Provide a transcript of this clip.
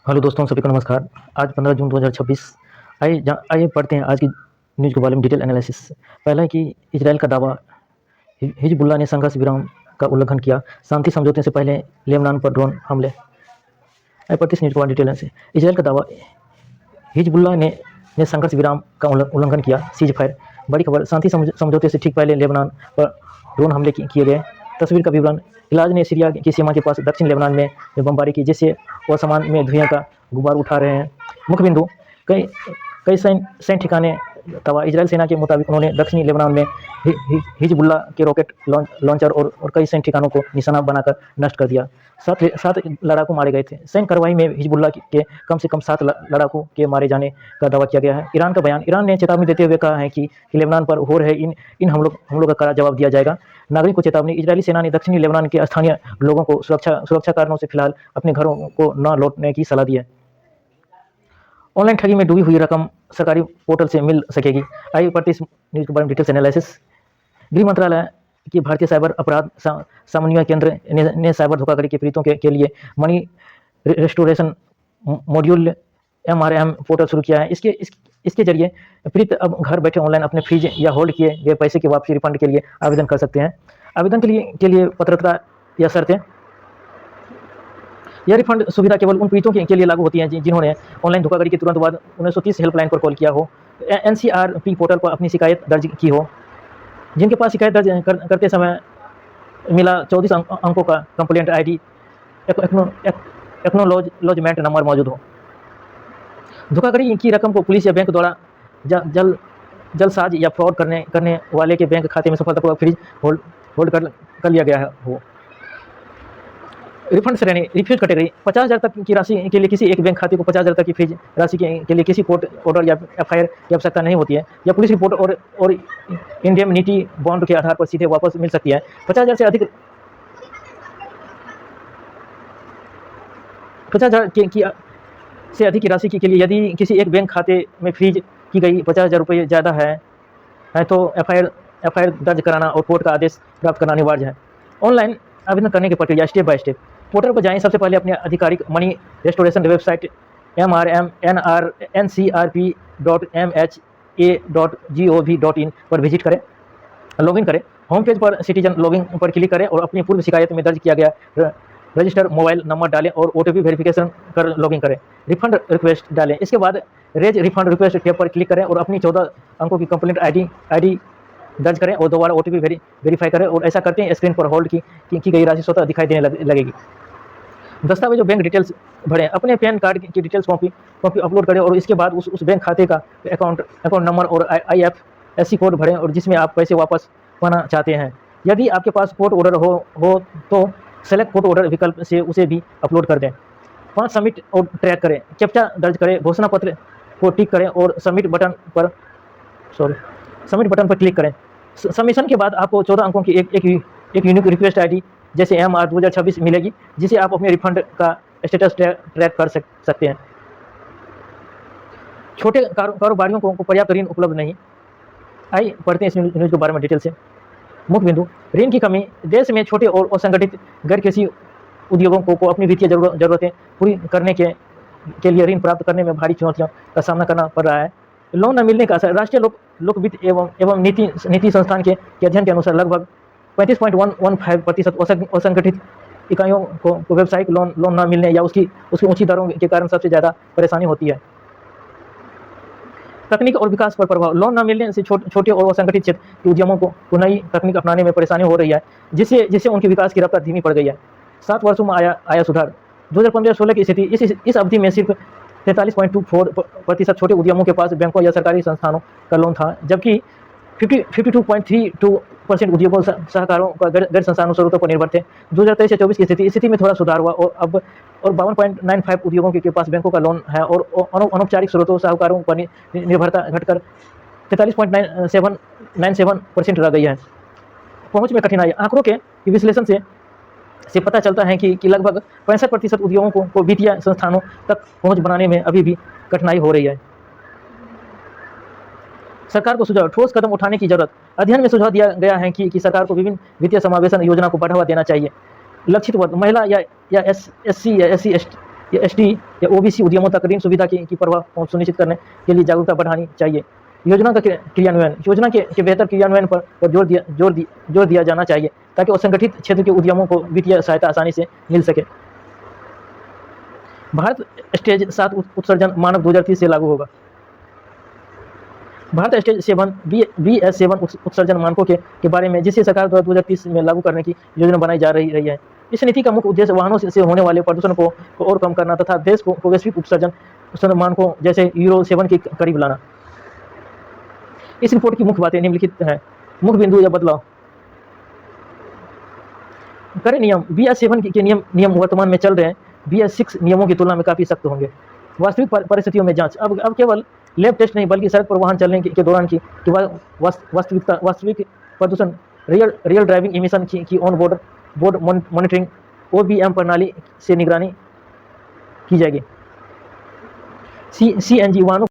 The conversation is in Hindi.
हेलो दोस्तों, सभी को नमस्कार। आज 15 जून 2026। आइए पढ़ते हैं आज की न्यूज़ के बारे में डिटेल एनालिसिस। पहला है कि इजराइल का दावा, हिजबुल्लाह ने संघर्ष विराम का उल्लंघन किया, शांति समझौते से पहले लेबनान पर ड्रोन हमले। आइए पढ़ते हैं न्यूज़ के बारे में डिटेल से। इजराइल का दावा, हिजबुल्लाह ने संघर्ष विराम का उल्लंघन किया, सीज फायर। बड़ी खबर, शांति समझौते से ठीक पहले लेबनान पर ड्रोन हमले किए गए। तस्वीर का विवरण, इलाज ने सीरिया की सीमा के पास दक्षिण लेबनान में बमबारी की, जिससे वो सामान में धुएं का गुब्बार उठा रहे हैं। मुख्य बिंदु, कई कई सैन्य ठिकाने तबाह। इजराइल सेना के मुताबिक उन्होंने दक्षिणी लेबनान में हिजबुल्लाह के रॉकेट लॉन्चर और कई सैन्य ठिकानों को निशाना बनाकर नष्ट कर दिया। सात लड़ाकू मारे गए थे। सैन्य कार्रवाई में हिजबुल्लाह के कम से कम 7 लड़ाकू के मारे जाने का दावा किया गया है। ईरान का बयान, ईरान ने चेतावनी देते हुए कहा है कि लेबनान पर हो रहे इन हमलों का कड़ा जवाब दिया जाएगा। नागरिक को चेतावनी, इजरायली सेना ने दक्षिणी लेबनान के स्थानीय लोगों को सुरक्षा कारणों से फिलहाल अपने घरों को न लौटने की सलाह दी है। ऑनलाइन ठगी में डूबी हुई रकम सरकारी पोर्टल से मिल सकेगी। आइए पढ़ते इस न्यूज़ के बारे में डिटेल्स एनालिसिस। गृह मंत्रालय की भारतीय साइबर अपराध समन्वय केंद्र ने साइबर धोखाधड़ी के पीड़ितों के लिए money restoration module MRM portal शुरू किया है। इसके जरिए पीड़ित अब घर बैठे ऑनलाइन अपने फ्रीज या होल्ड किए गए पैसे की वापसी रिफंड के लिए आवेदन कर सकते हैं। आवेदन के लिए पात्रता या शर्तें। यह रिफंड सुविधा केवल उन पीड़ितों के लिए लागू होती है जिन्होंने ऑनलाइन धोखाधड़ी के तुरंत बाद 1930 हेल्पलाइन पर कॉल किया हो, NCRP पोर्टल पर अपनी शिकायत दर्ज की हो, जिनके पास शिकायत दर्ज करते समय मिला 24 अंकों का कंप्लेंट ID एक्नोलॉजमेंट नंबर मौजूद हो। धोखाधड़ी की रकम को पुलिस या बैंक द्वारा जलसाज या फ्रॉड करने वाले के बैंक खाते में सफलतापूर्वक फ्रीज होल्ड कर लिया गया हो। रिफंड श्रेणी, रिफ्यूज कैटेगरी, 50,000 तक की राशि के लिए किसी एक बैंक खाते को 50,000 तक की फ्रीज राशि के लिए किसी कोर्ट ऑर्डर या FIR की आवश्यकता नहीं होती है, या पुलिस रिपोर्ट और इंडेमनिटी बॉन्ड के आधार पर सीधे वापस मिल सकती है। 50,000 से अधिक की राशि के लिए यदि किसी एक बैंक खाते में फ्रीज की गई 50,000 रुपये ज़्यादा है तो FIR दर्ज कराना और कोर्ट का आदेश प्राप्त करना अनिवार्य है। ऑनलाइन आवेदन करने की प्रक्रिया, स्टेप बाय स्टेप। पोर्टल पर जाएं, सबसे पहले अपने आधिकारिक मनी रेस्टोरेशन वेबसाइट MRMNRCRP.MHA.gov.in पर विजिट करें, लॉगिन करें। होम पेज पर सिटीजन लॉगिन पर क्लिक करें और अपनी पूर्व शिकायत में दर्ज किया गया रजिस्टर मोबाइल नंबर डालें और OTP वेरिफिकेशन कर लॉगिन करें। रिफंड रिक्वेस्ट डालें, इसके बाद रेज रिफंड रिक्वेस्ट टैब पर क्लिक करें और अपनी 14 अंकों की कंप्लेंट ID दर्ज करें और दोबारा OTP वेरीफाई करें, और ऐसा करते हैं स्क्रीन पर होल्ड की गई राशि स्वतः दिखाई देने लगेगी। दस्तावेज और बैंक डिटेल्स भरें, अपने पैन कार्ड की डिटेल्स कॉपी अपलोड करें और इसके बाद उस बैंक खाते का अकाउंट नंबर और IFSC कोड भरें और जिसमें आप पैसे वापस पाना चाहते हैं। यदि आपके पास कोर्ट ऑर्डर हो तो सेलेक्ट कोर्ट ऑर्डर विकल्प से उसे भी अपलोड कर दें। 5 सबमिट और ट्रैक करें, कैप्चा दर्ज करें, घोषणा पत्र को टिक करें और सबमिट बटन पर क्लिक करें। सबमिशन के बाद आपको 14 अंकों की एक यूनिक रिक्वेस्ट ID जैसे MR 2026 मिलेगी, जिसे आप अपने रिफंड का स्टेटस ट्रैक कर सकते हैं। छोटे कारोबारियों को पर्याप्त ऋण उपलब्ध नहीं। आइए पढ़ते हैं इस न्यूज़ के बारे में डिटेल से। मुख्य बिंदु, ऋण की कमी, देश में छोटे और असंगठित गैर कृषि उद्योगों को अपनी वित्तीय जरूरतें पूरी करने के लिए ऋण प्राप्त करने में भारी चुनौतियों का सामना करना पड़ रहा है। लोन न मिलने का असर, राष्ट्रीय लोक वित्त एवं नीति संस्थान के अध्ययन के अनुसार लगभग 35.15% असंगठित इकाइयों को व्यावसायिक लोन न मिलने या उसकी ऊंची दरों के कारण सबसे ज़्यादा परेशानी होती है। तकनीक और विकास पर प्रभाव, लोन न मिलने से छोटे और असंगठित क्षेत्र के उद्यमों को नई तकनीक अपनाने में परेशानी हो रही है, जिससे उनके विकास की रफ्तार धीमी पड़ गई है। 7 वर्षों में आया सुधार। 2015-16 की स्थिति, इस अवधि में सिर्फ 43.24% छोटे उद्यमों के पास बैंकों या सरकारी संस्थानों का लोन था, जबकि 52.32% उद्योगों सहकारों का गैर संस्थानों स्रोतों पर निर्भर थे। 2023 से 24 की स्थिति में थोड़ा सुधार हुआ और 52.95 उद्योगों के पास बैंकों का लोन है और अनौपचारिक स्रोतों साहूकारों पर निर्भरता घटकर 43.97% रह गई है। पहुंच में कठिनाई, आंकड़ों के विश्लेषण से पता चलता है कि लगभग 65% उद्योगों को वित्तीय संस्थानों तक पहुंच बनाने में अभी भी कठिनाई हो रही है। सरकार को सुझाव, ठोस कदम उठाने की जरूरत। अध्ययन में सुझाव दिया गया है कि सरकार को विभिन्न वित्तीय समावेशन योजना को बढ़ावा देना चाहिए। लक्षित वर्ग, महिला या SC या SC या एसटी या ओबीसी उद्यमों तक ऋण सुविधा की प्रवाह सुनिश्चित करने के लिए जागरूकता बढ़ानी चाहिए। योजना का क्रियान्वयन, योजना के बेहतर क्रियान्वयन पर जोर दिया जाना चाहिए ताकि असंगठित क्षेत्र के उद्यमों को वित्तीय सहायता आसानी से मिल सके। भारत स्टेज 7 उत्सर्जन मानक 2030 से लागू होगा। भारत स्टेज 7 BS7 उत्सर्जन मानकों के बारे में जिसे सरकार द्वारा 2030 में लागू करने की योजना बनाई जा रही है। इस नीति का मुख्य उद्देश्य वाहनों से होने वाले प्रदूषण को और कम करना तथा देश को वैश्विक उत्सर्जन मानकों जैसे यूरो 7 के करीब लाना। इस रिपोर्ट की मुख्य बातें निम्नलिखित हैं। मुख्य बिंदु या बदलाव। कड़े नियम। BS7 के नियम वर्तमान में चल रहे हैं BS6 नियमों की तुलना में काफी सख्त होंगे। वास्तविक परिस्थितियों में जांच। अब केवल लैब टेस्ट नहीं बल्कि सड़क पर वाहन चलने के दौरान की वास्तविक प्रदूषण रियल ड्राइविंग इमिशन की ऑन बोर्ड मॉनिटरिंग OBM प्रणाली से निगरानी की जाएगी। CNG वाहनों